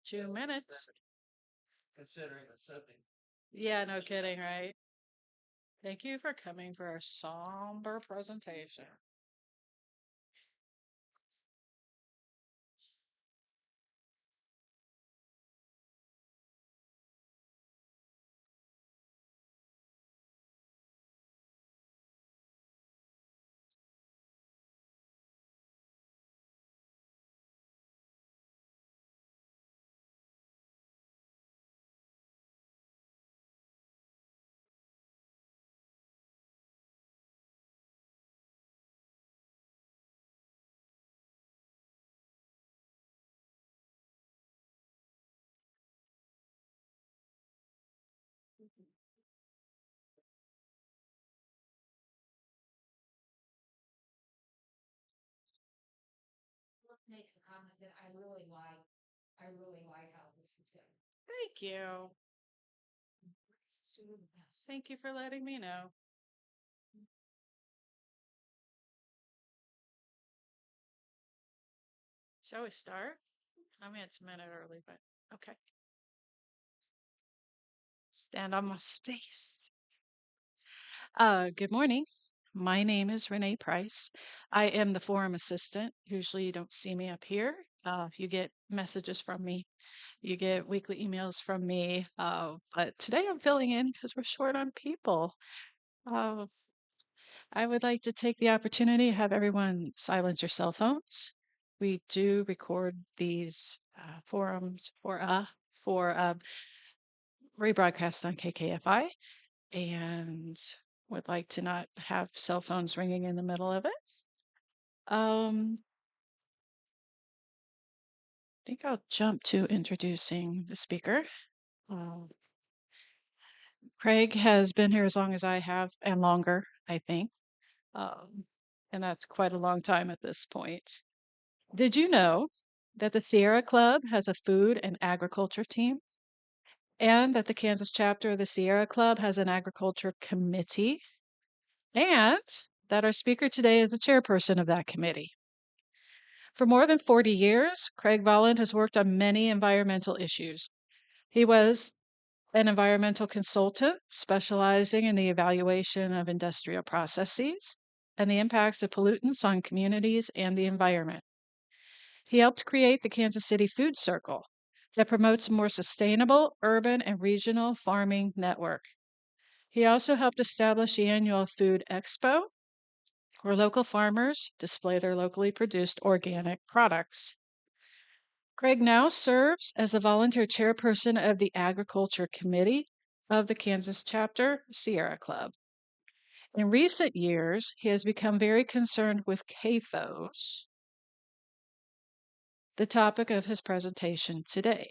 2 minutes. Considering the subject. Yeah, no kidding, right? Thank you for coming for our somber presentation. Make a comment that I really like. I really like how this is going. Thank you. Thank you for letting me know. Shall we start? I mean, it's a minute early, but okay. Stand on my space. Good morning. My name is Renee Price. I am the forum assistant. Usually you don't see me up here. You get messages from me. You get weekly emails from me. But today I'm filling in because we're short on people. Uh, I would like to take the opportunity to have everyone silence your cell phones. We do record these forums for rebroadcast on KKFI, and would like to not have cell phones ringing in the middle of it. I think I'll jump to introducing the speaker. Craig has been here as long as I have, and longer, I think. Um, and that's quite a long time at this point. Did you know that the Sierra Club has a food and agriculture team? And that the Kansas chapter of the Sierra Club has an agriculture committee? And that our speaker today is the chairperson of that committee. For more than 40 years, Craig Volland has worked on many environmental issues. He was an environmental consultant specializing in the evaluation of industrial processes and the impacts of pollutants on communities and the environment. He helped create the Kansas City Food Circle that promotes a more sustainable urban and regional farming network. He also helped establish the annual Food Expo, where local farmers display their locally produced organic products. Craig now serves as the volunteer chairperson of the Agriculture Committee of the Kansas Chapter Sierra Club. In recent years, he has become very concerned with CAFOS, the topic of his presentation today.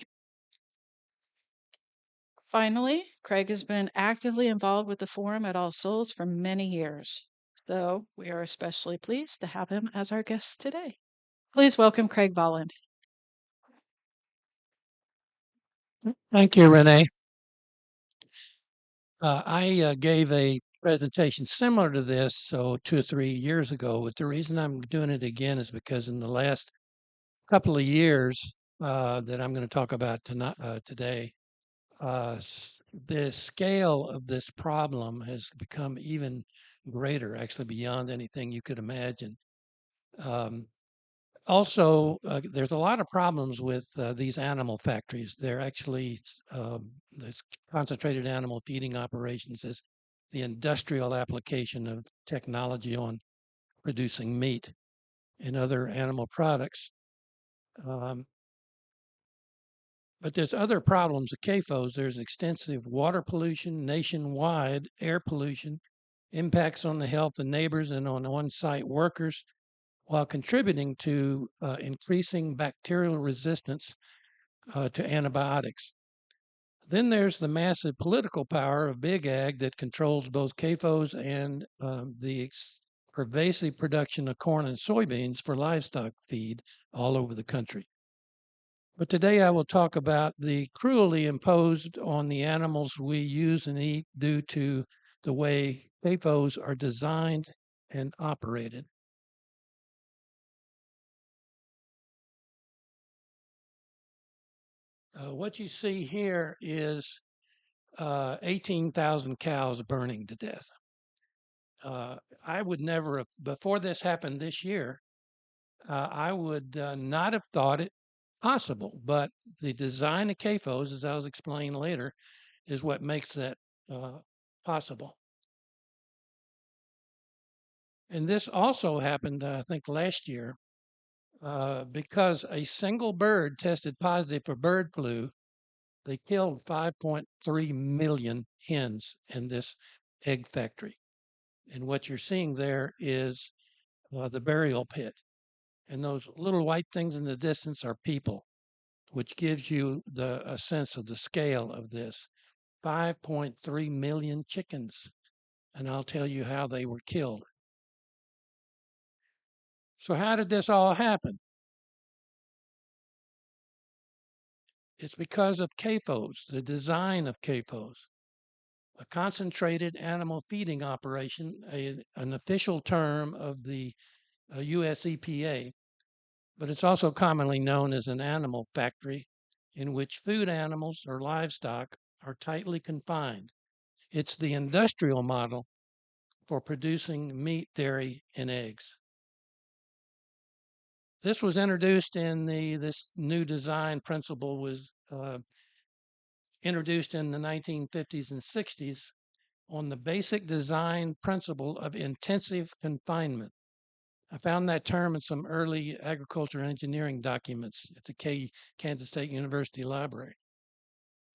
Finally, Craig has been actively involved with the forum at All Souls for many years, so we are especially pleased to have him as our guest today. Please welcome Craig Volland. Thank you, Renee. I gave a presentation similar to this, so 2 or 3 years ago. But the reason I'm doing it again is because in the last couple of years that I'm going to talk about tonight, today, the scale of this problem has become even greater, actually beyond anything you could imagine. Also, there's a lot of problems with these animal factories. They're actually there's concentrated animal feeding operations is the industrial application of technology on producing meat and other animal products. Um, but there's other problems with CAFOs. There's extensive water pollution nationwide, air pollution, impacts on the health of neighbors and on site workers, while contributing to increasing bacterial resistance to antibiotics. Then there's the massive political power of big ag that controls both CAFOs and the pervasive production of corn and soybeans for livestock feed all over the country. But today I will talk about the cruelty imposed on the animals we use and eat due to the way CAFOs are designed and operated. What you see here is 18,000 cows burning to death. I would never have, before this happened this year, I would not have thought it possible. But the design of CAFOs, as I was explaining later, is what makes that possible. And this also happened, I think, last year because a single bird tested positive for bird flu. They killed 5.3 million hens in this egg factory. And what you're seeing there is the burial pit. And those little white things in the distance are people, which gives you a sense of the scale of this. 5.3 million chickens. And I'll tell you how they were killed. So, how did this all happen? It's because of CAFOs, the design of CAFOs, a concentrated animal feeding operation, an official term of the US EPA, but it's also commonly known as an animal factory in which food animals or livestock are tightly confined. It's the industrial model for producing meat, dairy, and eggs. This was introduced in this new design principle was introduced in the 1950s and 60s on the basic design principle of intensive confinement. I found that term in some early agriculture engineering documents at the Kansas State University Library.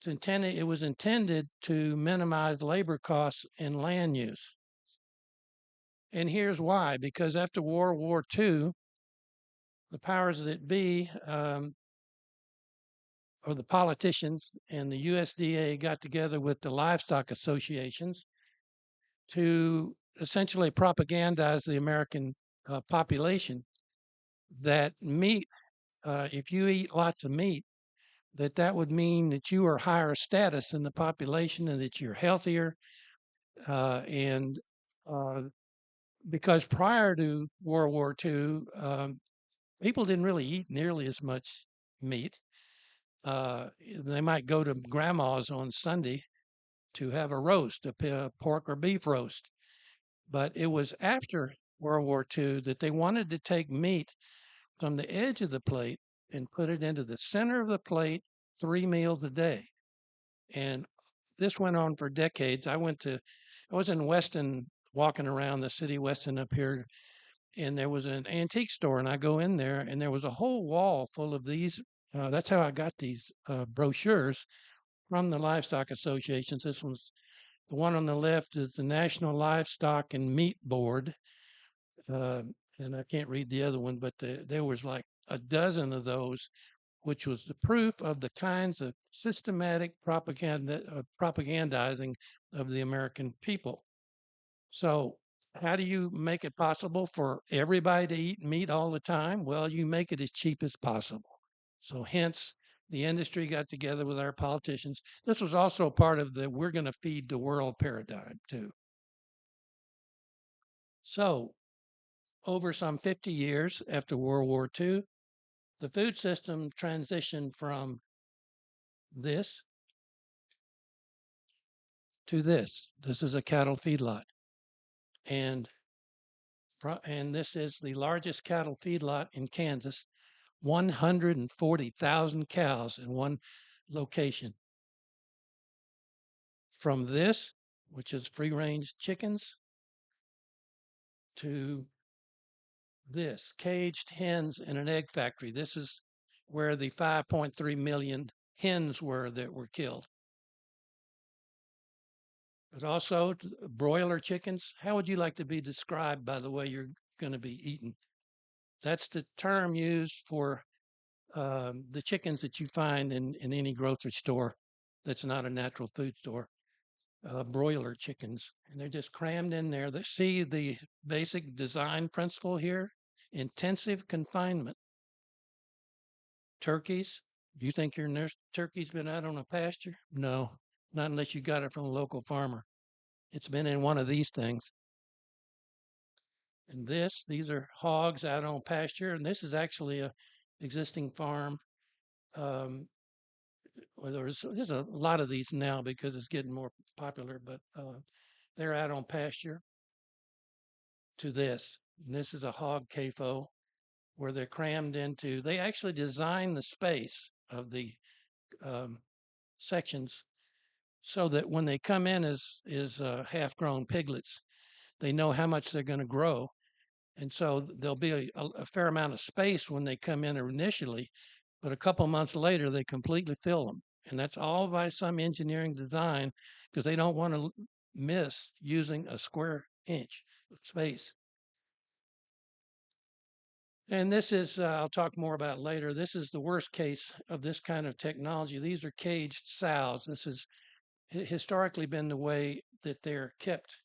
It was intended to minimize labor costs and land use. And here's why, because after World War II, the powers that be, or the politicians and the USDA got together with the livestock associations to essentially propagandize the American population that meat, if you eat lots of meat, that would mean that you are higher status in the population and that you're healthier. And because prior to World War II, people didn't really eat nearly as much meat. They might go to grandma's on Sunday to have a roast, a pork or beef roast. But it was after World War II that they wanted to take meat from the edge of the plate and put it into the center of the plate 3 meals a day. And this went on for decades. I was in Weston, walking around the city, Weston up here, and there was an antique store, and I go in there, and there was a whole wall full of these. That's how I got these brochures from the livestock associations. This was the one on the left is the National Livestock and Meat Board, uh, and I can't read the other one, but there was like a dozen of those, which was the proof of the kinds of systematic propagandizing of the American people. So, how do you make it possible for everybody to eat meat all the time? Well, you make it as cheap as possible. So, hence, the industry got together with our politicians. This was also part of the we're going to feed the world paradigm, too. So, over some 50 years after World War II, the food system transitioned from this to this. This is a cattle feedlot. And, and this is the largest cattle feedlot in Kansas, 140,000 cows in one location. From this, which is free range chickens, to this, caged hens in an egg factory. This is where the 5.3 million hens were that were killed. But also broiler chickens. How would you like to be described by the way you're going to be eaten? That's the term used for the chickens that you find in any grocery store that's not a natural food store. Broiler chickens, and they're just crammed in there. They see the basic design principle here: intensive confinement. Turkeys. Do you think your turkey's been out on a pasture? No, not unless you got it from a local farmer. It's been in one of these things. And these are hogs out on pasture, and this is actually a existing farm. Um, well, there's a lot of these now because it's getting more popular, but they're out on pasture to this. And this is a hog CAFO where they're crammed into, they actually design the space of the um, sections so that when they come in as half-grown piglets, they know how much they're going to grow. And so there'll be a fair amount of space when they come in initially, but a couple months later, they completely fill them. And that's all by some engineering design because they don't want to miss using a square inch of space. And this is, I'll talk more about later. This is the worst case of this kind of technology. These are caged sows. This has historically been the way that they're kept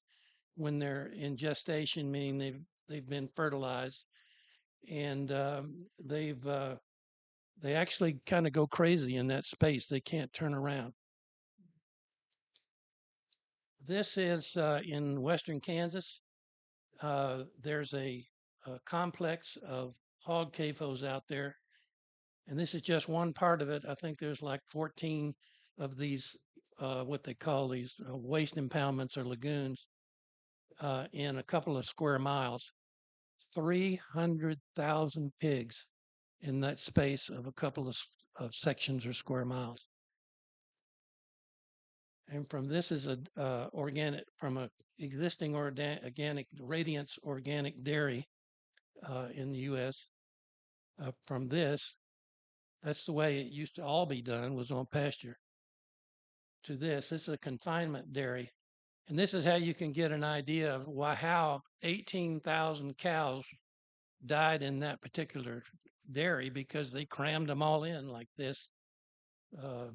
when they're in gestation, meaning they've been fertilized, and they actually kind of go crazy in that space. They can't turn around. This is in western Kansas. There's a complex of hog CAFOs out there, and this is just one part of it. I think there's like 14 of these, what they call these waste impoundments or lagoons in a couple of square miles. 300,000 pigs in that space of a couple of sections or square miles. And from this is a organic from a existing organic Radiance organic dairy in the U.S. From this, that's the way it used to all be done, was on pasture. To this is a confinement dairy, and this is how you can get an idea of how 18,000 cows died in that particular dairy because they crammed them all in like this. Uh,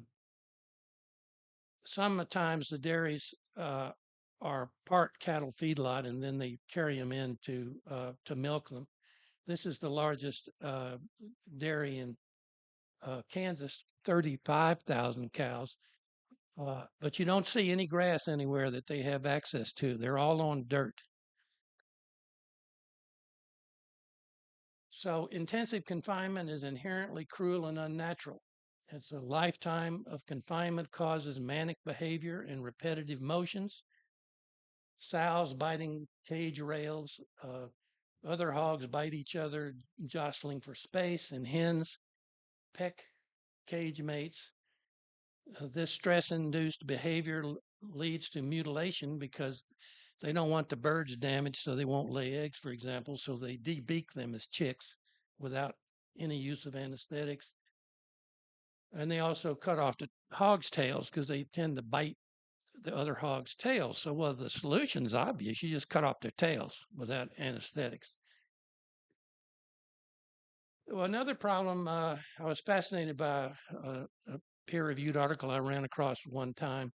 Sometimes the dairies are part cattle feedlot, and then they carry them in to milk them. This is the largest dairy in Kansas, 35,000 cows. But you don't see any grass anywhere that they have access to. They're all on dirt. So intensive confinement is inherently cruel and unnatural. It's a lifetime of confinement causes manic behavior and repetitive motions. Sows biting cage rails, other hogs bite each other, jostling for space, and hens peck cage mates. This stress-induced behavior leads to mutilation because they don't want the birds damaged so they won't lay eggs, for example, so they debeak them as chicks without any use of anesthetics. And they also cut off the hogs' tails because they tend to bite the other hog's tails. So, well, the solution's obvious. You just cut off their tails without anesthetics. Well, another problem, I was fascinated by a peer-reviewed article I ran across one time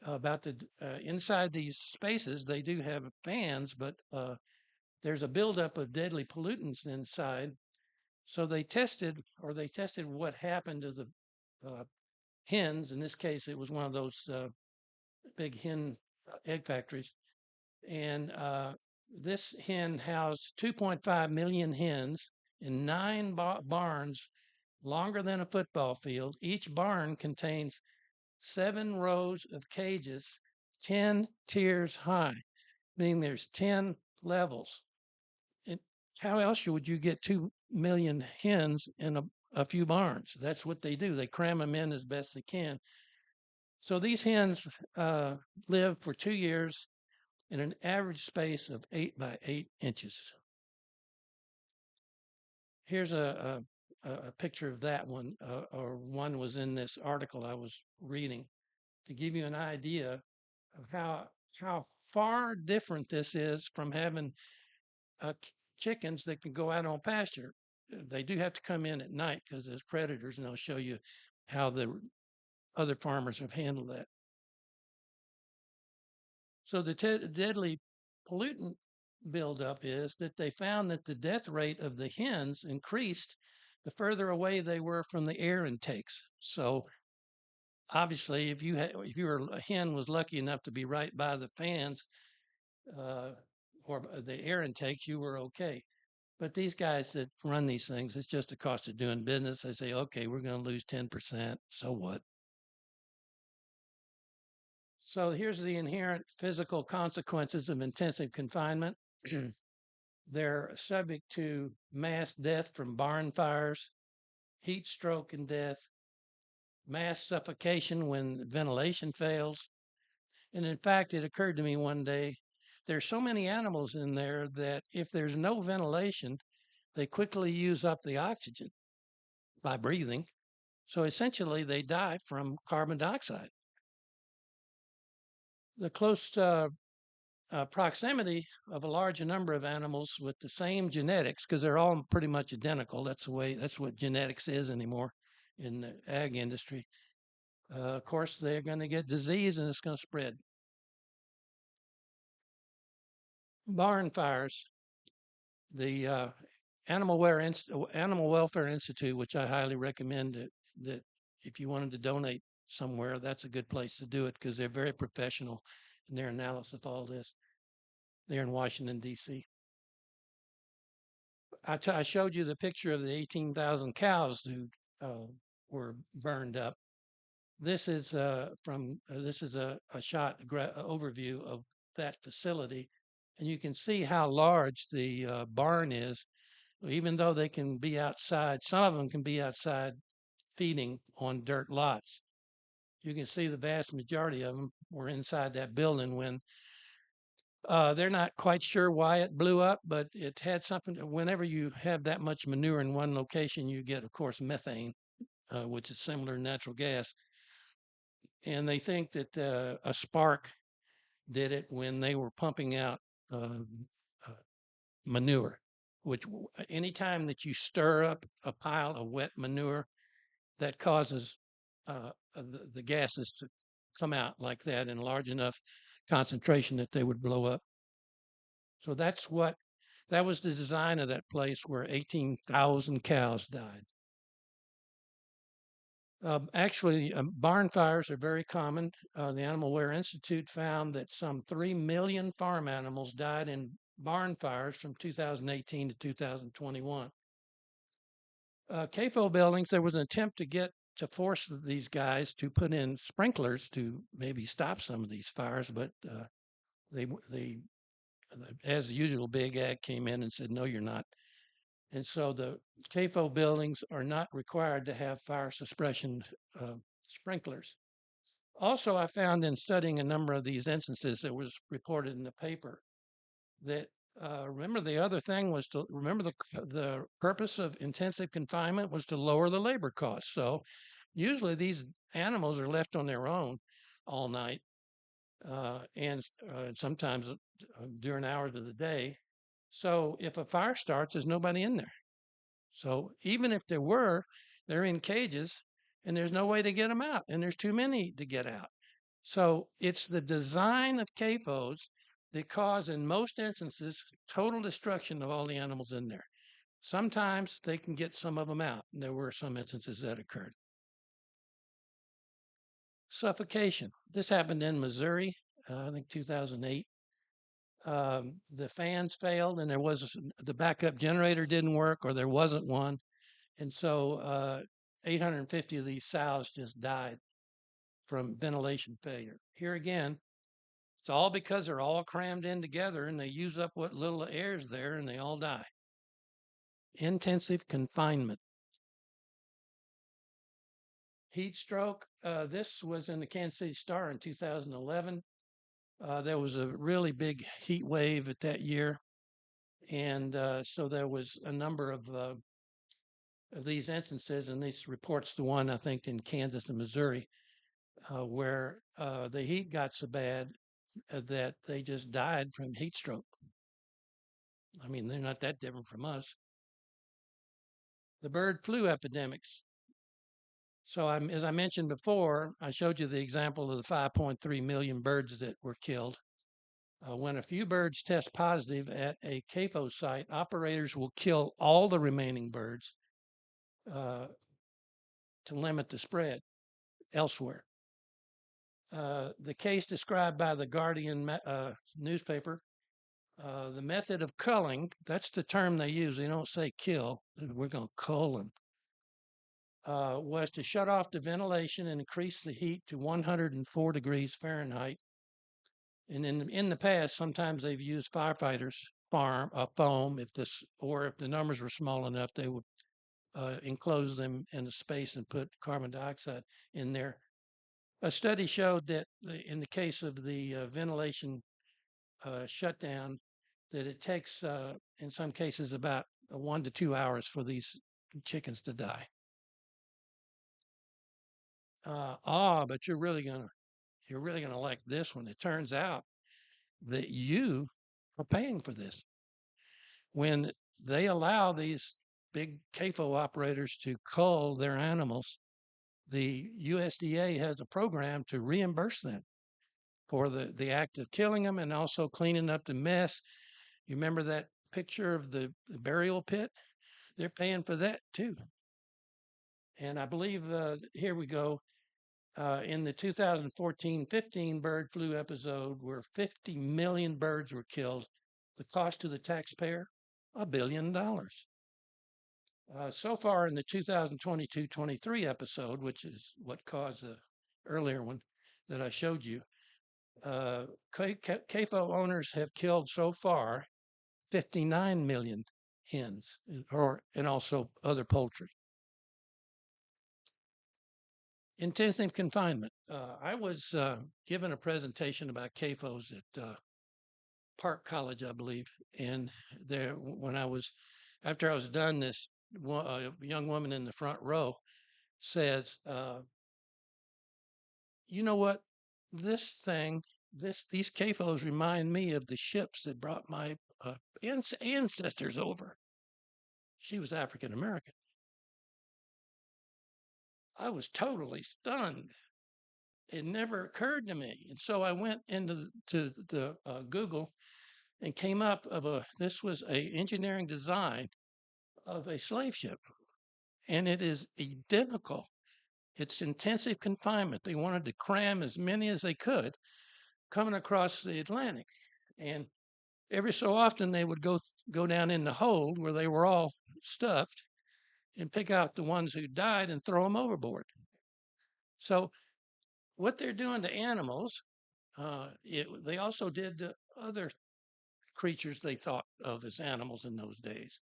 about the inside these spaces. They do have fans, but there's a buildup of deadly pollutants inside. So they tested what happened to the uh, hens. In this case, it was one of those big hen egg factories. And this hen housed 2.5 million hens in 9 barns longer than a football field. Each barn contains 7 rows of cages, 10 tiers high, meaning there's 10 levels. And how else would you get 2 million hens in a few barns? That's what they do. They cram them in as best they can. So these hens live for 2 years in an average space of 8 by 8 inches. Here's a picture of that one, or one was in this article I was reading to give you an idea of how far different this is from having chickens that can go out on pasture. They do have to come in at night because there's predators, and I'll show you how the other farmers have handled that. So the deadly pollutant buildup is that they found that the death rate of the hens increased the further away they were from the air intakes. So obviously, if a hen was lucky enough to be right by the fans uh, or the air intakes, you were okay. But these guys that run these things, it's just the cost of doing business. They say, okay, we're going to lose 10%. So what? So here's the inherent physical consequences of intensive confinement. They're subject to mass death from barn fires, heat stroke and death, mass suffocation when ventilation fails. And in fact, it occurred to me one day, there's so many animals in there that if there's no ventilation, they quickly use up the oxygen by breathing. So essentially, they die from carbon dioxide. The close proximity of a large number of animals with the same genetics, because they're all pretty much identical. That's what genetics is anymore in the ag industry. Of course, they're going to get disease and it's going to spread. Barn fires. The Animal Welfare Institute, which I highly recommend that if you wanted to donate somewhere, that's a good place to do it because they're very professional in their analysis of all this. They're in Washington, D.C. I showed you the picture of the 18,000 cows who were burned up. This is a shot overview of that facility, and you can see how large the barn is. Even though they can be outside, some of them can be outside feeding on dirt lots. You can see the vast majority of them were inside that building when they're not quite sure why it blew up, but it had something. Whenever you have that much manure in one location, you get, of course, methane, which is similar to natural gas. And they think that a spark did it when they were pumping out uh, uh, manure, which anytime that you stir up a pile of wet manure, that causes the gases to come out like that in large enough concentration that they would blow up. So that was the design of that place where 18,000 cows died. Actually, barn fires are very common. The Animal Welfare Institute found that some 3 million farm animals died in barn fires from 2018 to 2021. CAFO buildings, there was an attempt to force these guys to put in sprinklers to maybe stop some of these fires, but they, as usual, Big Ag came in and said, no, you're not. And so the CAFO buildings are not required to have fire suppression sprinklers. Also, I found in studying a number of these instances that was reported in the paper that remember the other thing was to remember the purpose of intensive confinement was to lower the labor costs. So usually these animals are left on their own all night and sometimes during hours of the day. So if a fire starts, there's nobody in there. So even if there were, they're in cages and there's no way to get them out and there's too many to get out. So it's the design of CAFOs that cause, in most instances, total destruction of all the animals in there. Sometimes they can get some of them out. And there were some instances that occurred. Suffocation. This happened in Missouri, I think 2008. The fans failed and the backup generator didn't work or there wasn't one. And so 850 of these sows just died from ventilation failure. Here again, it's all because they're all crammed in together and they use up what little air is there and they all die. Intensive confinement. Heat stroke. This was in the Kansas City Star in 2011. There was a really big heat wave at that year. And so there was a number of these instances, and this reports the one, I think, in Kansas and Missouri, where the heat got so bad that they just died from heat stroke. I mean, they're not that different from us. The bird flu epidemics. So as I mentioned before, I showed you the example of the 5.3 million birds that were killed. When a few birds test positive at a CAFO site, operators will kill all the remaining birds to limit the spread elsewhere. The case described by the Guardian newspaper The method of culling, that's the term they use. They don't say kill. We're going to cull them. Was to shut off the ventilation and increase the heat to 104 degrees Fahrenheit. And in the past, sometimes they've used firefighters foam or if the numbers were small enough, they would enclose them in a space and put carbon dioxide in there. A study showed that in the case of the ventilation shutdown, that it takes, in some cases, about 1 to 2 hours for these chickens to die. But you're really gonna like this one. It turns out that you are paying for this when they allow these big CAFO operators to cull their animals. The USDA has a program to reimburse them for the act of killing them and also cleaning up the mess. You remember that picture of the burial pit? They're paying for that too. And I believe here we go. In the 2014-15 bird flu episode, where 50 million birds were killed, the cost to the taxpayer, $1 billion. So far in the 2022-23 episode, which is what caused the earlier one that I showed you, CAFO owners have killed so far 59 million hens and also other poultry. Intensive confinement. I was given a presentation about CAFOs at Park College, I believe, and there after I was done, this young woman in the front row says, "You know what? These CAFOs remind me of the ships that brought my ancestors over." She was African American. I was totally stunned. It never occurred to me. And so I went into the Google and came up this was a engineering design of a slave ship. And it is identical. It's intensive confinement. They wanted to cram as many as they could coming across the Atlantic. And every so often they would go down in the hold where they were all stuffed and pick out the ones who died and throw them overboard. So what they're doing to animals, they also did to other creatures they thought of as animals in those days.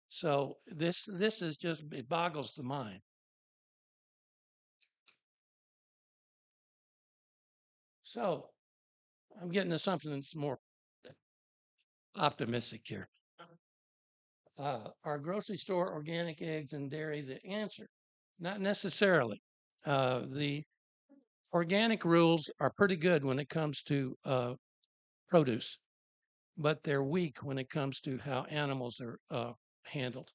So this is just, it boggles the mind. So I'm getting to something that's more optimistic here. Are grocery store organic eggs and dairy the answer? Not necessarily. The organic rules are pretty good when it comes to produce, but they're weak when it comes to how animals are handled.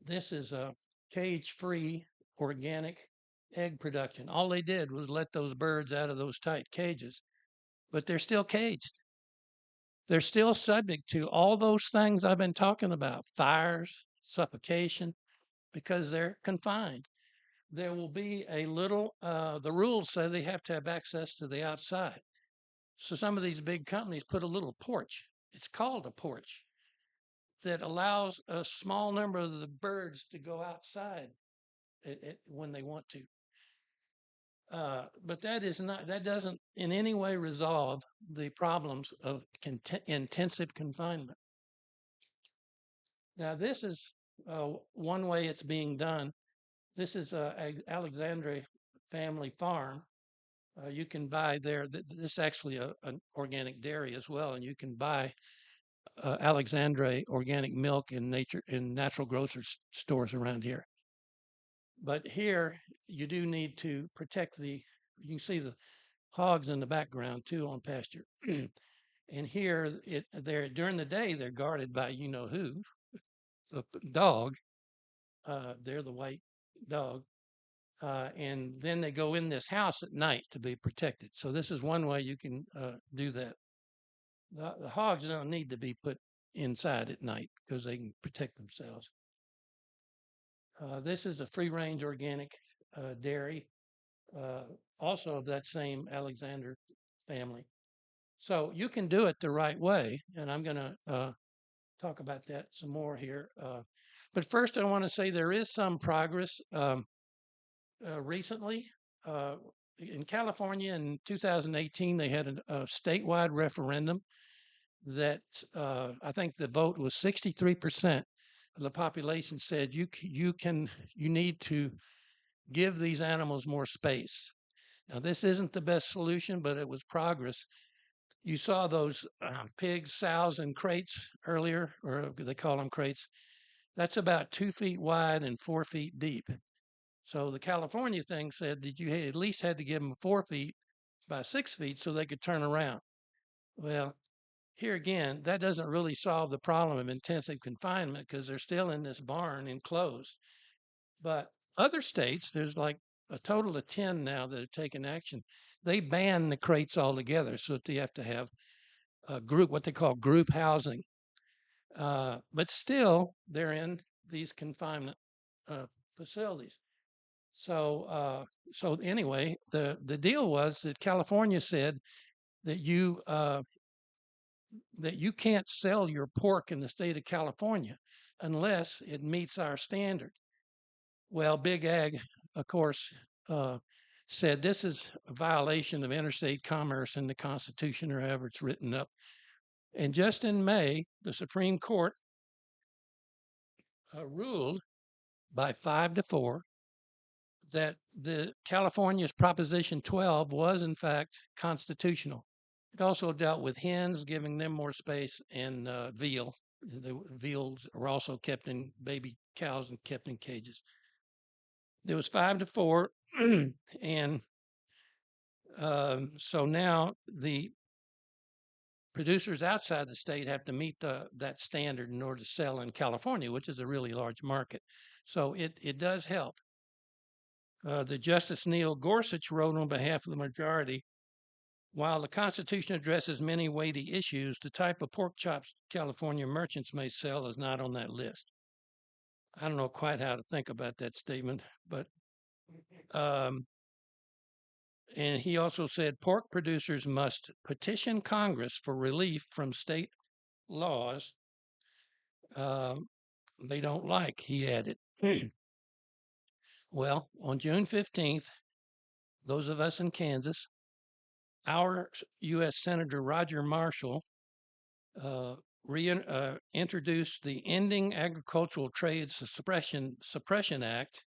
This is a cage-free organic egg production. All they did was let those birds out of those tight cages, but they're still caged. They're still subject to all those things I've been talking about, fires, suffocation, because they're confined. There will be the rules say they have to have access to the outside. So some of these big companies put a little porch. It's called a porch that allows a small number of the birds to go outside when they want to. But that doesn't in any way resolve the problems of intensive confinement. Now, this is one way it's being done. This is Alexandre family farm. You can buy there. This is actually an organic dairy as well, and you can buy Alexandre organic milk in natural grocery stores around here. But here you do need to protect you can see the hogs in the background too on pasture. And here they're during the day they're guarded by you know who, the dog. They're the white dog. And then they go in this house at night to be protected. So this is one way you can do that. The hogs don't need to be put inside at night because they can protect themselves. This is a free-range organic dairy, also of that same Alexander family. So you can do it the right way, and I'm going to talk about that some more here. But first, I want to say there is some progress recently. Uh, in California in 2018, they had a statewide referendum that I think the vote was 63% of the population said you need to give these animals more space. Now, this isn't the best solution, but it was progress. You saw those pigs, sows, and crates earlier, or they call them crates. That's about 2 feet wide and 4 feet deep. So the California thing said that you at least had to give them 4 feet by 6 feet so they could turn around. Well, here again, that doesn't really solve the problem of intensive confinement because they're still in this barn enclosed. But other states, there's like a total of 10 now that have taken action. They ban the crates altogether so that they have to have a group, what they call group housing. But still, they're in these confinement uh, facilities. So anyway, the deal was that California said that you can't sell your pork in the state of California unless it meets our standard. Well, Big Ag, of course, said this is a violation of interstate commerce in the Constitution or however it's written up. And just in May, the Supreme Court ruled by 5-4 that the California's Proposition 12 was in fact constitutional. It also dealt with hens, giving them more space, and veal. The veals are also kept in baby cows and kept in cages. It was 5-4, and so now the producers outside the state have to meet that standard in order to sell in California, which is a really large market. So it does help. The Justice Neil Gorsuch wrote on behalf of the majority, while the Constitution addresses many weighty issues, the type of pork chops California merchants may sell is not on that list. I don't know quite how to think about that statement, but and he also said pork producers must petition Congress for relief from state laws they don't like, he added. Well, on June 15th, those of us in Kansas, our U.S. Senator Roger Marshall introduced the Ending Agricultural Trade Suppression Act,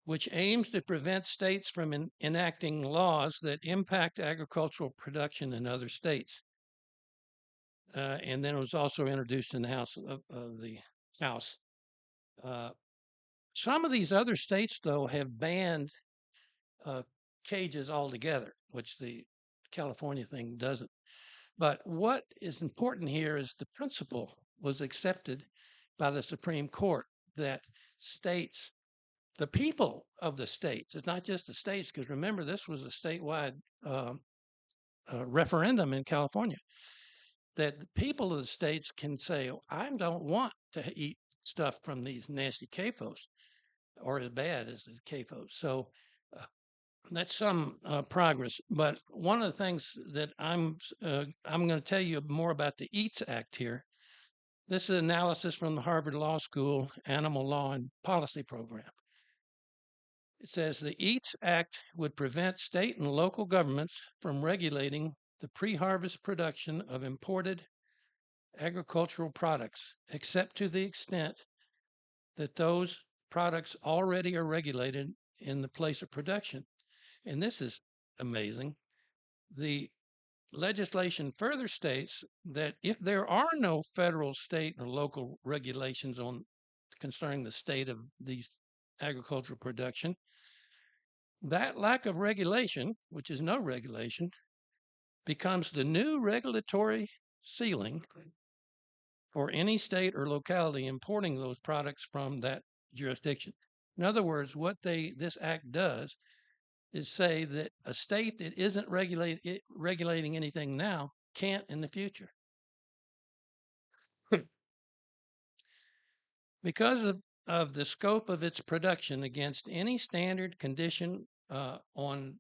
which aims to prevent states from enacting laws that impact agricultural production in other states. And then it was also introduced in the House. Some of these other states, though, have banned cages altogether, which the California thing doesn't. But what is important here is the principle was accepted by the Supreme Court that states, the people of the states, it's not just the states, because remember, this was a statewide referendum in California, that the people of the states can say, oh, I don't want to eat stuff from these nasty CAFOs or as bad as the CAFOs. So that's some progress. But one of the things that I'm going to tell you more about the EATS Act here. This is analysis from the Harvard Law School Animal Law and Policy Program. It says the EATS Act would prevent state and local governments from regulating the pre-harvest production of imported agricultural products, except to the extent that those products already are regulated in the place of production. And this is amazing. The legislation further states that if there are no federal, state, or local regulations on concerning the state of these agricultural production, that lack of regulation, which is no regulation, becomes the new regulatory ceiling for any state or locality importing those products from that jurisdiction. In other words, what this act does is say that a state that isn't regulating anything now can't in the future. Because of the scope of its production against any standard condition on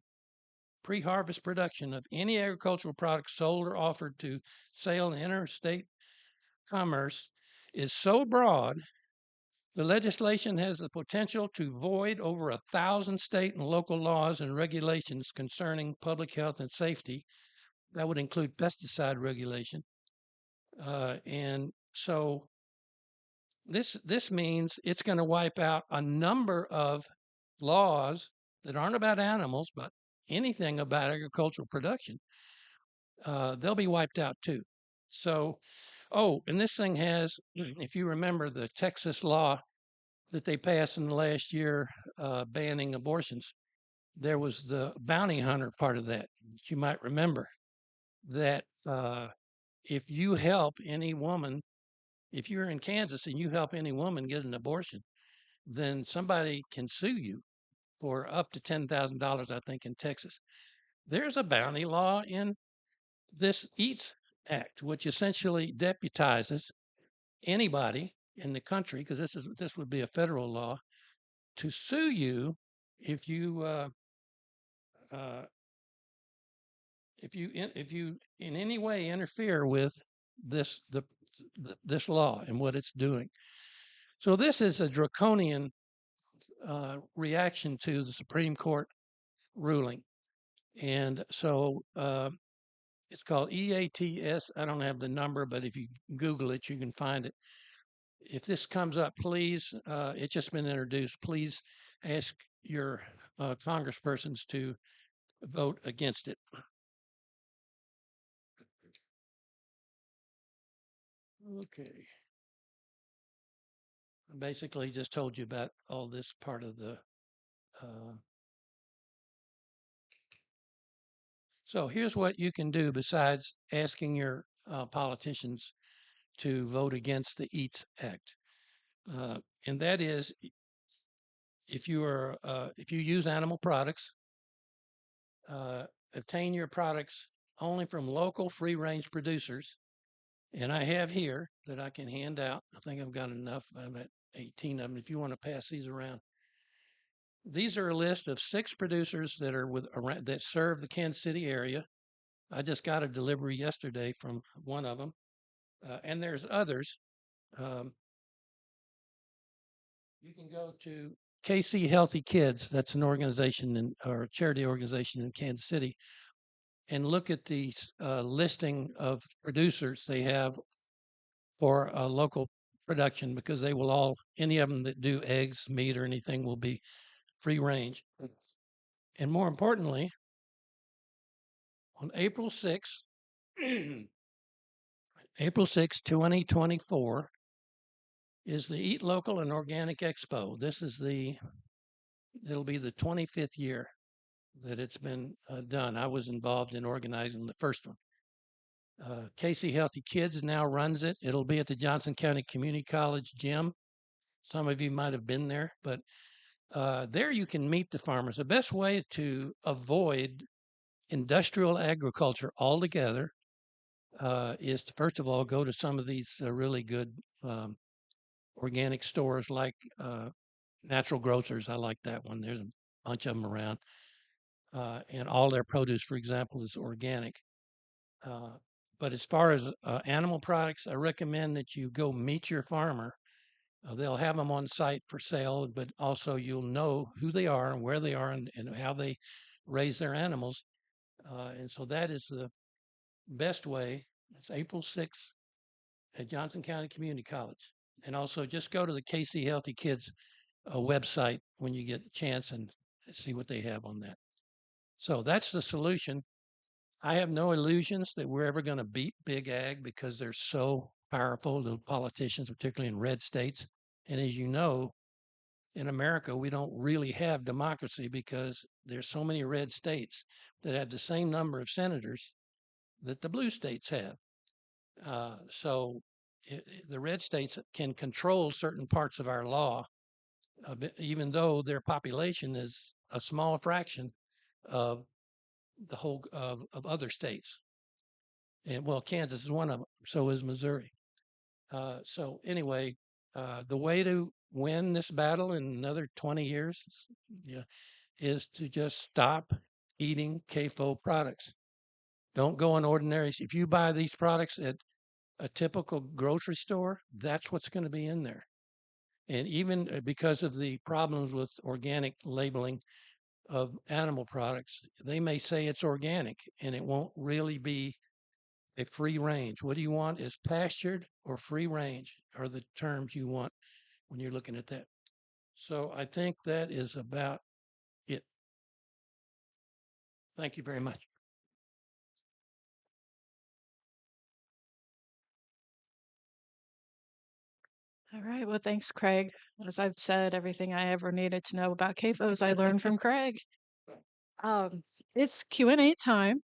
pre-harvest production of any agricultural product sold or offered to sale in interstate commerce is so broad, the legislation has the potential to void over 1,000 state and local laws and regulations concerning public health and safety. That would include pesticide regulation. And so this means it's going to wipe out a number of laws that aren't about animals, but anything about agricultural production. They'll be wiped out too. So, oh, and this thing has, if you remember the Texas law that they passed in the last year banning abortions, there was the bounty hunter part of that you might remember that if you help any woman, if you're in Kansas and you help any woman get an abortion, then somebody can sue you for up to $10,000, I think, in Texas. There's a bounty law in this EATS Act, which essentially deputizes anybody in the country, because this would be a federal law, to sue you if you uh, if you in any way interfere with this law and what it's doing. So this is a draconian reaction to the Supreme Court ruling, and so it's called EATS. I don't have the number, but if you Google it, you can find it. If this comes up, please, it's just been introduced. Please ask your congresspersons to vote against it. Okay. I basically just told you about all this part of the. So here's what you can do besides asking your politicians to vote against the EATS Act, and that is if you use animal products, obtain your products only from local free-range producers. And I have here that I can hand out. I think I've got enough. I've got 18 of them. If you want to pass these around, these are a list of 6 producers that are that serve the Kansas City area. I just got a delivery yesterday from one of them, and there's others. Um, you can go to KC Healthy Kids. That's an organization or a charity organization in Kansas City, and look at the listing of producers they have for a local production, because they will all, any of them that do eggs, meat, or anything will be free range. And more importantly, on April 6th, April 6th, 2024, is the Eat Local and Organic Expo. It'll be the 25th year that it's been done. I was involved in organizing the first one. Casey Healthy Kids now runs it. It'll be at the Johnson County Community College gym. Some of you might have been there, but there you can meet the farmers. The best way to avoid industrial agriculture altogether is to, first of all, go to some of these really good organic stores like Natural Grocers. I like that one. There's a bunch of them around. And all their produce, for example, is organic. But as far as animal products, I recommend that you go meet your farmer. They'll have them on site for sale, but also you'll know who they are and where they are and how they raise their animals. And so that is the best way. It's April 6th at Johnson County Community College. And also just go to the KC Healthy Kids website when you get a chance and see what they have on that. So that's the solution. I have no illusions that we're ever going to beat big ag because they're so powerful, the politicians, particularly in red states. And as you know, in America, we don't really have democracy because there's so many red states that have the same number of senators that the blue states have. So the red states can control certain parts of our law, even though their population is a small fraction of the whole of other states. And well, Kansas is one of them. So is Missouri. So anyway, the way to win this battle in another 20 years, yeah, is to just stop eating CAFO products. Don't go in ordinary. If you buy these products at a typical grocery store, that's what's going to be in there. And even because of the problems with organic labeling of animal products, they may say it's organic and it won't really be a free range. What do you want is pastured or free range are the terms you want when you're looking at that. So I think that is about it. Thank you very much. All right. Well, thanks, Craig. As I've said, everything I ever needed to know about CAFOs, I learned from Craig. Um, it's Q&A time.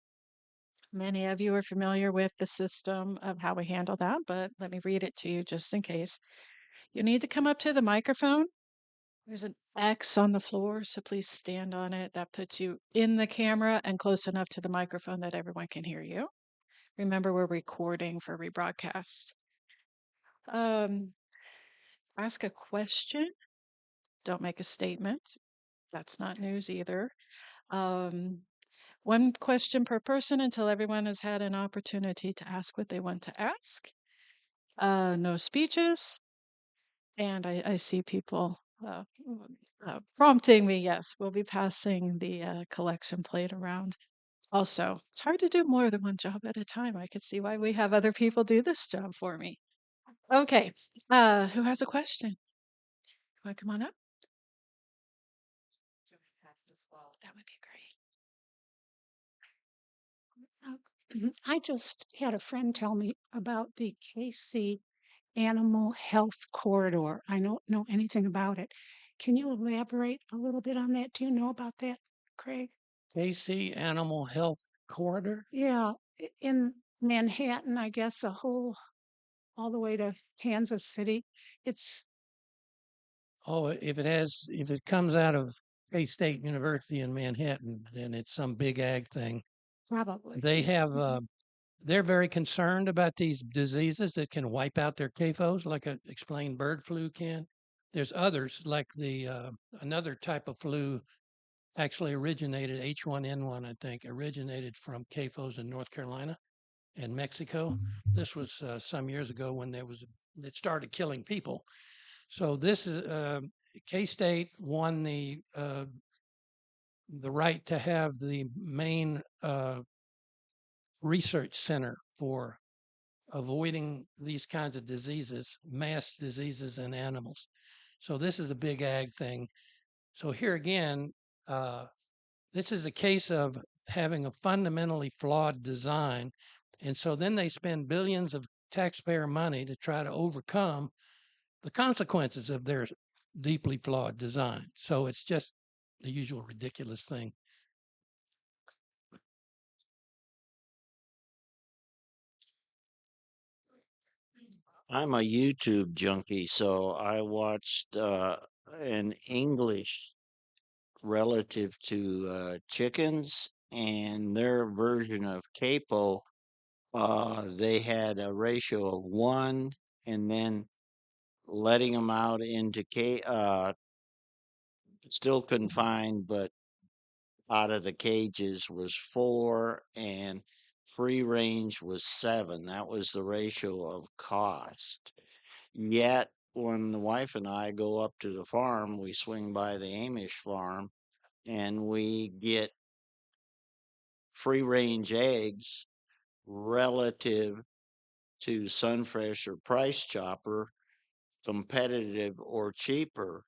Many of you are familiar with the system of how we handle that, but let me read it to you just in case. You need to come up to the microphone. There's an X on the floor, so please stand on it. That puts you in the camera and close enough to the microphone that everyone can hear you. Remember, we're recording for rebroadcast. Um, ask a question. Don't make a statement. That's not news either. Um, one question per person until everyone has had an opportunity to ask what they want to ask. No speeches. And I see people prompting me. Yes, we'll be passing the collection plate around. Also, it's hard to do more than one job at a time. I could see why we have other people do this job for me. Okay, who has a question? Want to come on up? That would be I just had a friend tell me about the KC Animal Health Corridor. I don't know anything about it. Can you elaborate a little bit on that? Do you know about that, Craig? KC Animal Health Corridor. Yeah, in Manhattan, I guess all the way to Kansas City. It's Oh, if it comes out of K-State University in Manhattan, then it's some big ag thing. probably. They have, they're very concerned about these diseases that can wipe out their CAFOs, like a explained bird flu can. There's others, like another type of flu actually originated, H1N1, I think, originated from CAFOs in North Carolina and Mexico. This was some years ago when it started killing people. So this is K-State won the right to have the main research center for avoiding these kinds of diseases, mass diseases in animals. So this is a big ag thing. So here again, this is a case of having a fundamentally flawed design. And so then they spend billions of taxpayer money to try to overcome the consequences of their deeply flawed design. So it's just the usual ridiculous thing. I'm a YouTube junkie, so I watched an English relative to chickens and their version of capo. They had a ratio of one, and then letting them out into still confined, but out of the cages was four, and free range was seven. That was the ratio of cost. Yet, when the wife and I go up to the farm, we swing by the Amish farm and we get free range eggs relative to Sunfresh or Price Chopper, competitive or cheaper.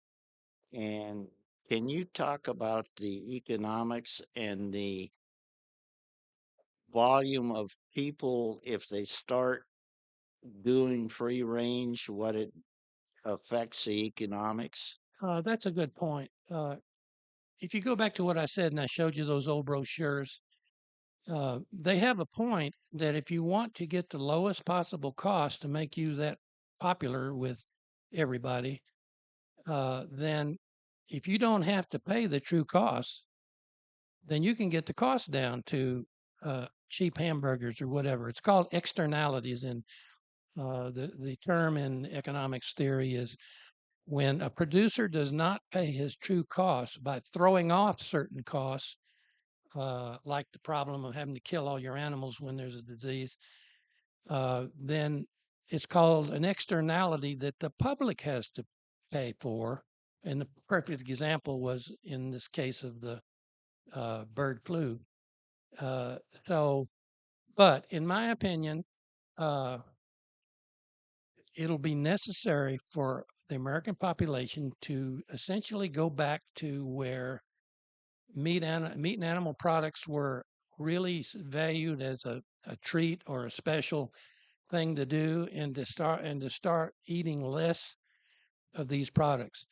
And can you talk about the economics and the volume of people if they start doing free range, what it affects the economics? That's a good point. If you go back to what I said and I showed you those old brochures, they have a point that if you want to get the lowest possible cost to make you that popular with everybody, then if you don't have to pay the true cost, then you can get the cost down to cheap hamburgers or whatever. It's called externalities, and the term in economics theory is when a producer does not pay his true costs by throwing off certain costs, like the problem of having to kill all your animals when there's a disease, then it's called an externality that the public has to pay for. And the perfect example was in this case of the bird flu. Uh, so, but in my opinion, uh, it'll be necessary for the American population to essentially go back to where meat and animal products were really valued as a treat or a special thing to do, and to start eating less of these products.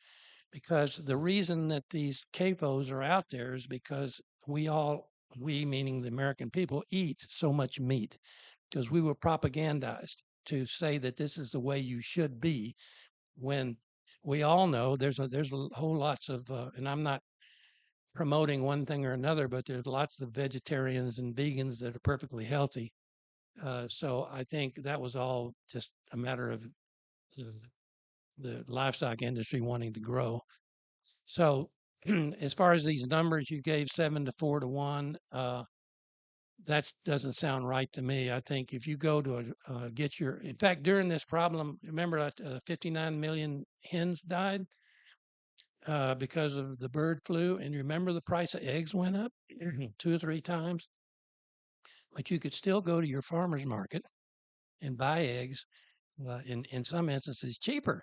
Because the reason that these CAFOs are out there is because we meaning the American people, eat so much meat because we were propagandized to say that this is the way you should be, when we all know there's a whole lots of and I'm not promoting one thing or another, but there's lots of vegetarians and vegans that are perfectly healthy. So I think that was all just a matter of the, the livestock industry wanting to grow. So as far as these numbers you gave, 7 to 4 to 1, that doesn't sound right to me. I think if you go to in fact, during this problem, remember that 59 million hens died because of the bird flu, and remember the price of eggs went up 2 or 3 times. But you could still go to your farmer's market and buy eggs, in some instances cheaper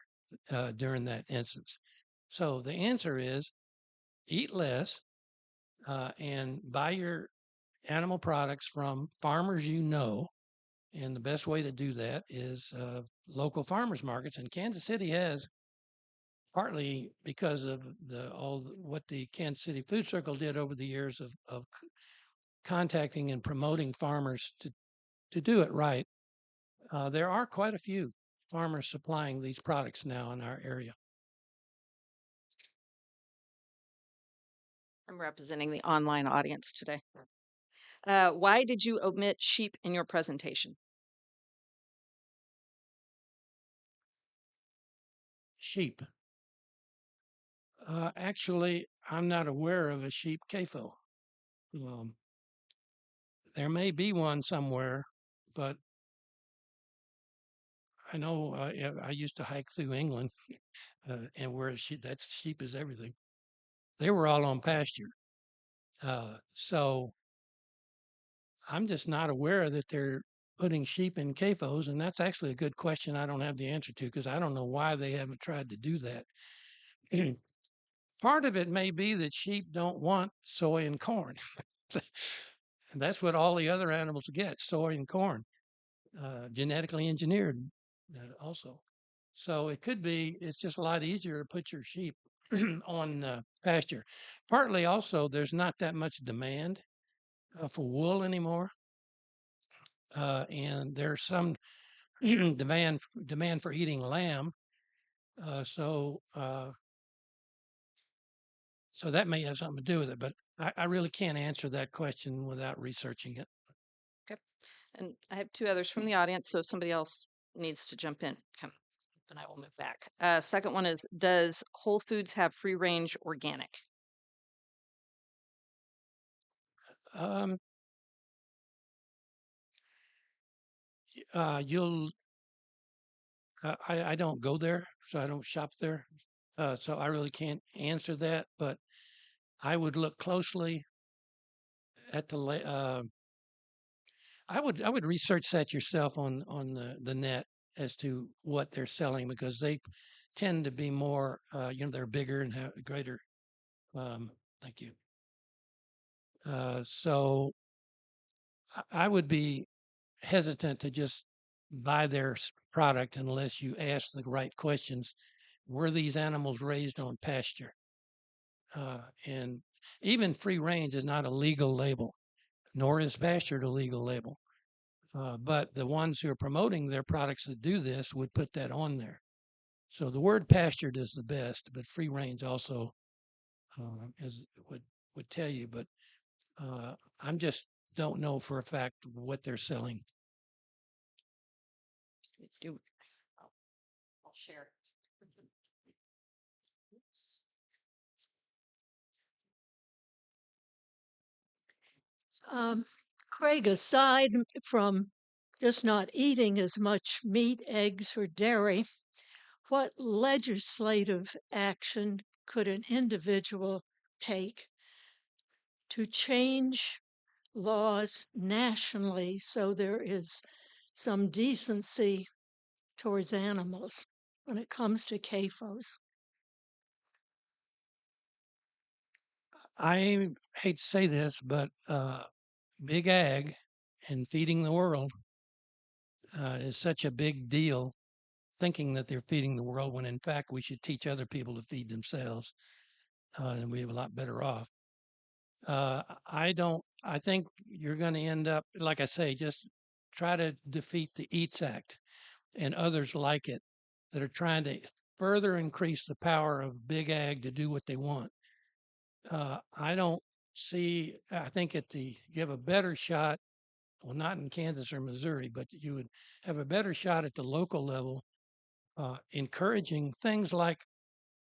during that instance. So the answer is eat less and buy your animal products from farmers you know. And the best way to do that is local farmers markets. And Kansas City has, partly because of what the Kansas City Food Circle did over the years of contacting and promoting farmers to do it right. There are quite a few farmers supplying these products now in our area. I'm representing the online audience today. Why did you omit sheep in your presentation? Sheep. Actually, I'm not aware of a sheep CAFO. Um, there may be one somewhere, but I know I used to hike through England, and where sheep is everything. They were all on pasture, so I'm just not aware that they're putting sheep in CAFOs, and that's actually a good question. I don't have the answer to, because I don't know why they haven't tried to do that. Part of it may be that sheep don't want soy and corn. And that's what all the other animals get: soy and corn, genetically engineered also. So it could be it's just a lot easier to put your sheep on pasture. Partly also, there's not that much demand for wool anymore, and there's some demand for eating lamb. So that may have something to do with it, but I really can't answer that question without researching it. Okay. And I have two others from the audience, so if somebody else needs to jump in, come, then I will move back. Second one is, does Whole Foods have free range organic? Um, you'll I don't go there, so I don't shop there. So I really can't answer that, but I would look closely at I would research that yourself on the net as to what they're selling, because they tend to be more, they're bigger and have greater. Thank you. So I would be hesitant to just buy their product unless you ask the right questions. Were these animals raised on pasture? And even free range is not a legal label, nor is pastured a legal label. But the ones who are promoting their products that do this would put that on there. So the word pastured is the best, but free range also is would tell you. But I'm just don't know for a fact what they're selling. Do I'll share. Um, Craig, aside from just not eating as much meat, eggs, or dairy, what legislative action could an individual take to change laws nationally so there is some decency towards animals when it comes to CAFOs? I hate to say this, but big ag and feeding the world is such a big deal, thinking that they're feeding the world when in fact we should teach other people to feed themselves, and we're a lot better off. I think you're going to end up, like I say, just try to defeat the EATS Act and others like it that are trying to further increase the power of big ag to do what they want. I don't I think you have a better shot, well, not in Kansas or Missouri, but you would have a better shot at the local level, encouraging things like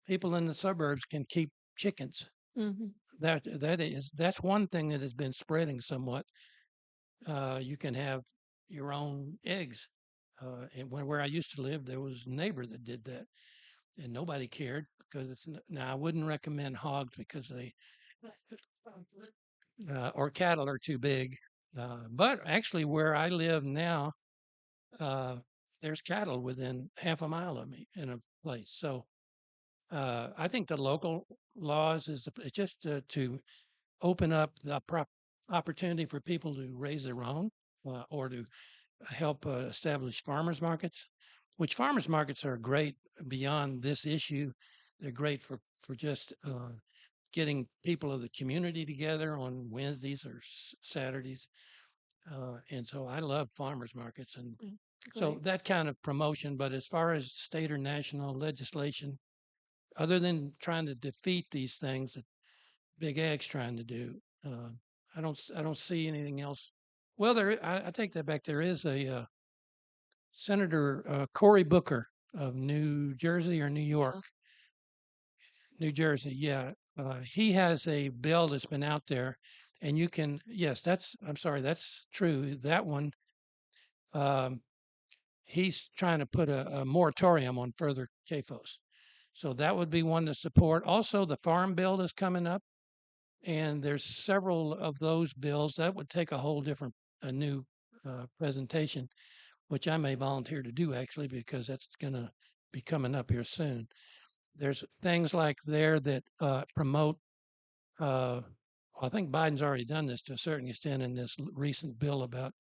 people in the suburbs can keep chickens. Mm-hmm. That's one thing that has been spreading somewhat. You can have your own eggs. And where I used to live, there was a neighbor that did that, and nobody cared because now I wouldn't recommend hogs because they or cattle are too big. But actually, where I live now, uh, there's cattle within half a mile of me in a place. So I think the local laws it's just to open up the opportunity for people to raise their own or to help establish farmers markets, which farmers markets are great beyond this issue. They're great for just getting people of the community together on Wednesdays or Saturdays. And so I love farmers markets and so Great. that kind of promotion. But as far as state or national legislation, other than trying to defeat these things that Big Ag's trying to do, uh, I don't see anything else. Well, I take that back. There is a Senator Cory Booker of New Jersey or New York, New Jersey. Yeah, he has a bill that's been out there, and you can. Yes, I'm sorry, that's true. That one. Um, he's trying to put a moratorium on further CAFOs. So that would be one to support. Also, the farm bill is coming up, and there's several of those bills that would take a whole different, a new presentation, which I may volunteer to do actually because that's going to be coming up here soon. There's things like there that promote. Uh, I think Biden's already done this to a certain extent in this recent bill about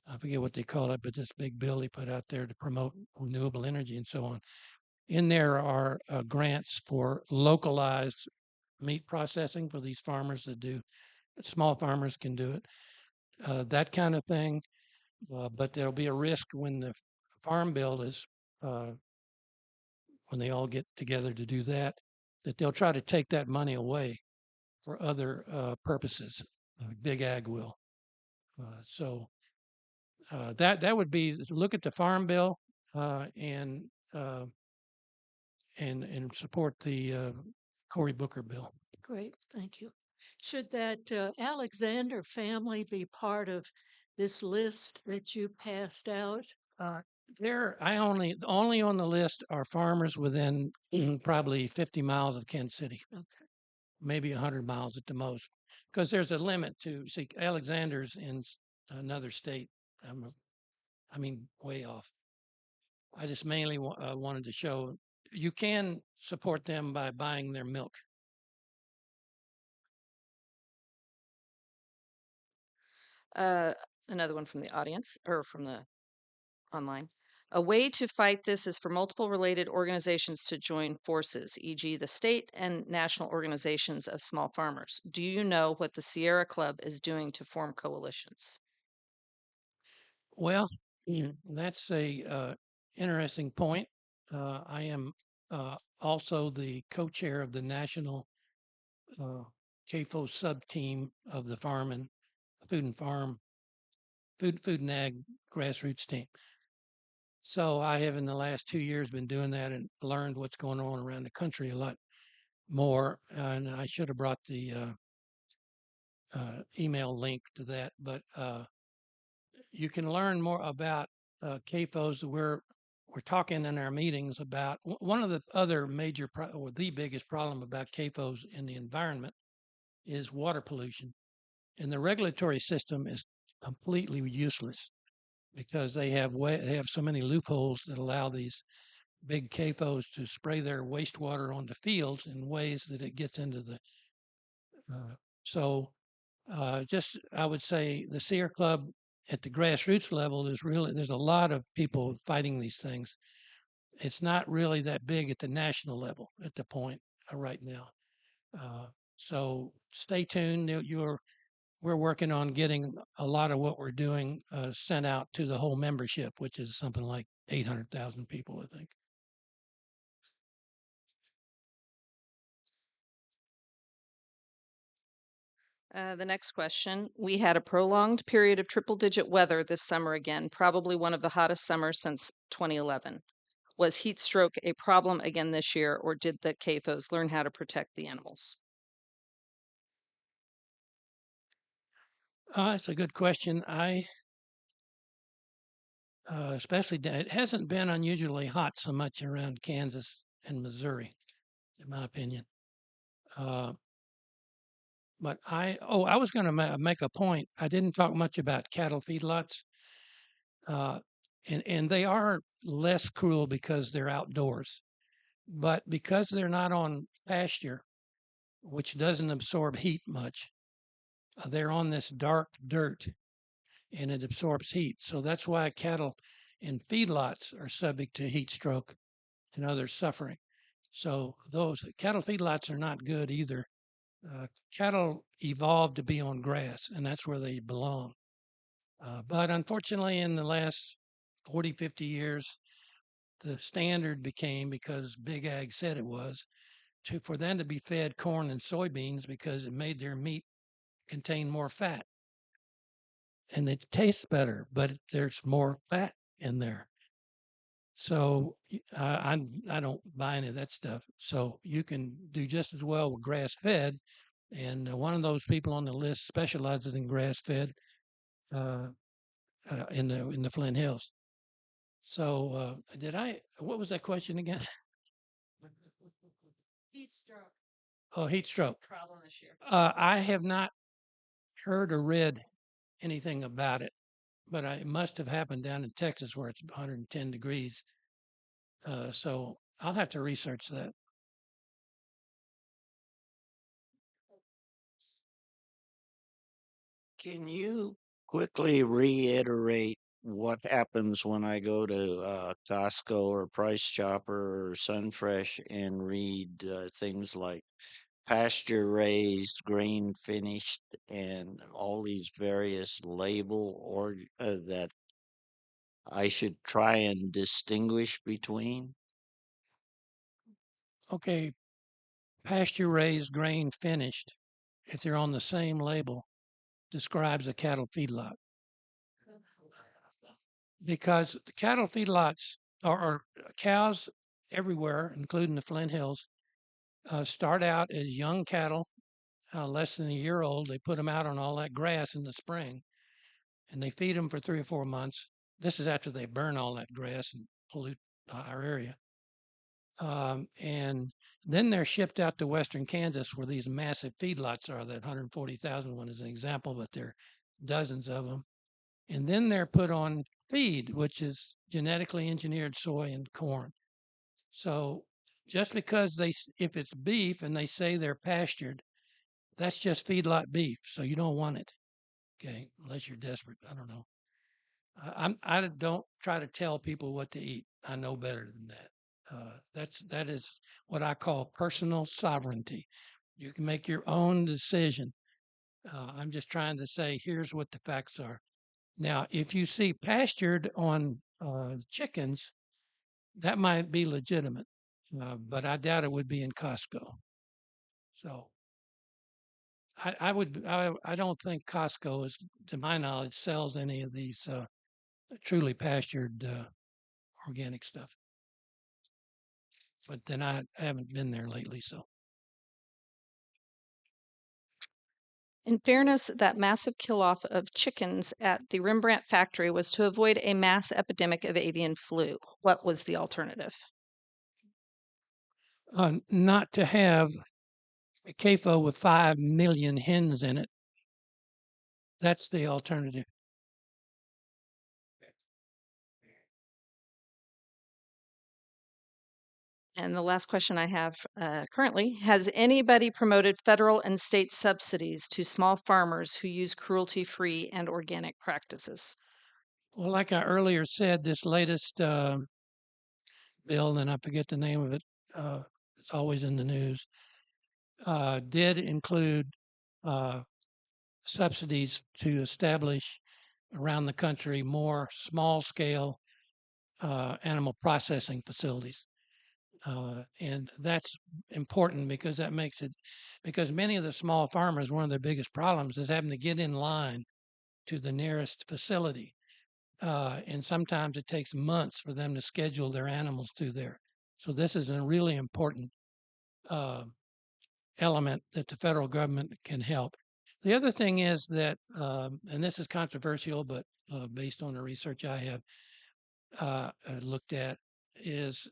I forget what they call it, but this big bill he put out there to promote renewable energy and so on. In there are grants for localized meat processing for these farmers that do. Small farmers can do it, that kind of thing. But there'll be a risk when the farm bill is uh, when they all get together to do that, that they'll try to take that money away for other purposes. Big ag will. So that would be look at the farm bill uh, and uh, and support the Cory Booker bill. Great, thank you. Should that Alexander family be part of this list that you passed out? Uh, I only on the list are farmers within probably 50 miles of Kansas City, Okay. maybe 100 miles at the most, because there's a limit to see Alexander's in another state. I mean, way off. I just mainly wanted to show you can support them by buying their milk. Uh, Another one from the audience or from the online. A way to fight this is for multiple related organizations to join forces, e.g., the state and national organizations of small farmers. Do you know what the Sierra Club is doing to form coalitions? Well, that's a interesting point. I am also the co-chair of the national CAFO sub team of the farm and food and farm food and ag grassroots team. So I have in the last 2 years been doing that and learned what's going on around the country a lot more. And I should have brought the email link to that, but you can learn more about CAFOs. We're talking in our meetings about one of the other major or the biggest problem about CAFOs in the environment is water pollution, and the regulatory system is completely useless because they have so many loopholes that allow these big CAFOs to spray their wastewater onto fields in ways that it gets into the so just I would say the Sierra Club at the grassroots level is really there's a lot of people fighting these things. It's not really that big at the national level at the point right now. Uh, so stay tuned. We're working on getting a lot of what we're doing sent out to the whole membership, which is something like 800,000 people, I think. The next question. We had a prolonged period of triple digit weather this summer again, probably one of the hottest summers since 2011. Was heat stroke a problem again this year, or did the CAFOs learn how to protect the animals? That's a good question. Especially, it hasn't been unusually hot so much around Kansas and Missouri, in my opinion. Uh, but I was going to make a point. I didn't talk much about cattle feedlots, uh, and they are less cruel because they're outdoors, but because they're not on pasture, which doesn't absorb heat much, they're on this dark dirt, and it absorbs heat. So that's why cattle in feedlots are subject to heat stroke and other suffering. So those cattle feedlots are not good either. Cattle evolved to be on grass, and that's where they belong. But unfortunately, in the last 40, 50 years, the standard became, because Big Ag said it was, for them to be fed corn and soybeans because it made their meat contain more fat. And it tastes better, but there's more fat in there. So I don't buy any of that stuff. So you can do just as well with grass fed. And one of those people on the list specializes in grass fed uh, in the Flint Hills. So what was that question again? Heat stroke. Oh, heat stroke. Problem this year. I have not heard or read anything about it, but it must have happened down in Texas where it's 110 degrees. So I'll have to research that. Can you quickly reiterate what happens when I go to Costco or Price Chopper or Sunfresh and read things like pasture raised, grain finished, and all these various label or that I should try and distinguish between? Okay, pasture raised, grain finished, if they're on the same label, describes a cattle feedlot. Because the cattle feedlots are cows everywhere, including the Flint Hills, start out as young cattle, less than a year old. They put them out on all that grass in the spring, and they feed them for 3 or 4 months. This is after they burn all that grass and pollute our area. And then they're shipped out to western Kansas where these massive feedlots are. That 140,000 one is an example, but there are dozens of them. And then they're put on feed, which is genetically engineered soy and corn. So just because if it's beef and they say they're pastured, that's just feedlot beef. So you don't want it, okay, unless you're desperate. I don't know. I don't try to tell people what to eat. I know better than that. That is what I call personal sovereignty. You can make your own decision. I'm just trying to say here's what the facts are. Now, if you see pastured on chickens, that might be legitimate, but I doubt it would be in Costco. So I don't think Costco is, to my knowledge, sells any of these truly pastured organic stuff. But then I haven't been there lately, so. In fairness, that massive kill off of chickens at the Rembrandt factory was to avoid a mass epidemic of avian flu. What was the alternative? Not to have a CAFO with 5 million hens in it. That's the alternative. And the last question I have currently, has anybody promoted federal and state subsidies to small farmers who use cruelty free and organic practices? Well, like I earlier said, this latest bill, and I forget the name of it, it's always in the news, did include subsidies to establish around the country more small scale animal processing facilities. And that's important because that makes it, because many of the small farmers, one of their biggest problems is having to get in line to the nearest facility. And sometimes it takes months for them to schedule their animals through there. So this is a really important uh, element that the federal government can help. The other thing is that, and this is controversial, but based on the research I have looked at, is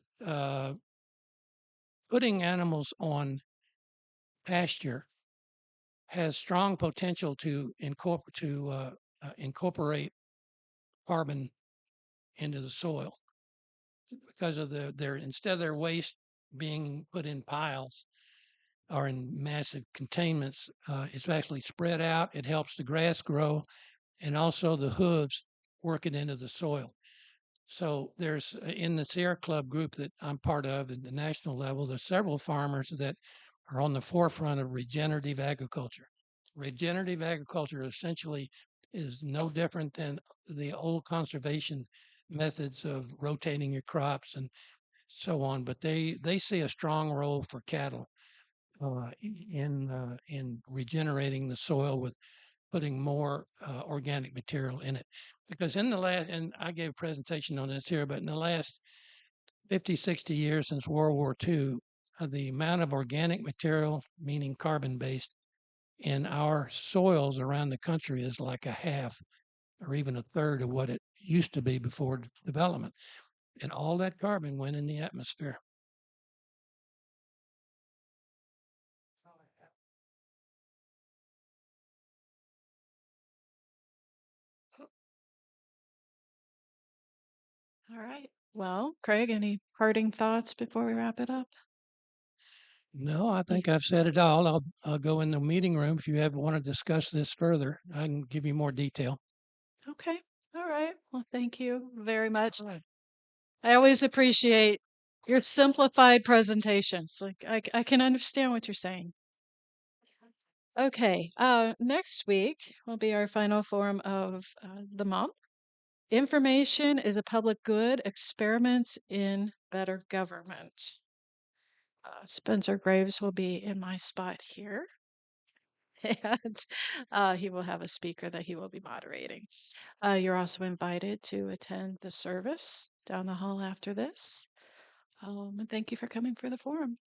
putting animals on pasture has strong potential to incorporate carbon into the soil because of their instead of their waste being put in piles or in massive containments, it's actually spread out. It helps the grass grow, and also the hooves work it into the soil. So there's in the Sierra Club group that I'm part of at the national level, there's several farmers that are on the forefront of regenerative agriculture. Regenerative agriculture essentially is no different than the old conservation methods of rotating your crops and so on, but they see a strong role for cattle in regenerating the soil with putting more organic material in it. Because in the last, and I gave a presentation on this here, but in the last 50, 60 years since World War II, the amount of organic material, meaning carbon based, in our soils around the country is like a half or even a third of what it used to be before development. And all that carbon went in the atmosphere. All right. Well, Craig, any parting thoughts before we wrap it up? No, I think I've said it all. I'll go in the meeting room if you ever want to discuss this further. I can give you more detail. Okay. All right. Well, thank you very much. Right. I always appreciate your simplified presentations. Like I can understand what you're saying. Okay. Next week will be our final forum of the month. Information is a public good. Experiments in better government. Spencer Graves will be in my spot here. And he will have a speaker that he will be moderating. You're also invited to attend the service down the hall after this. And thank you for coming for the forum.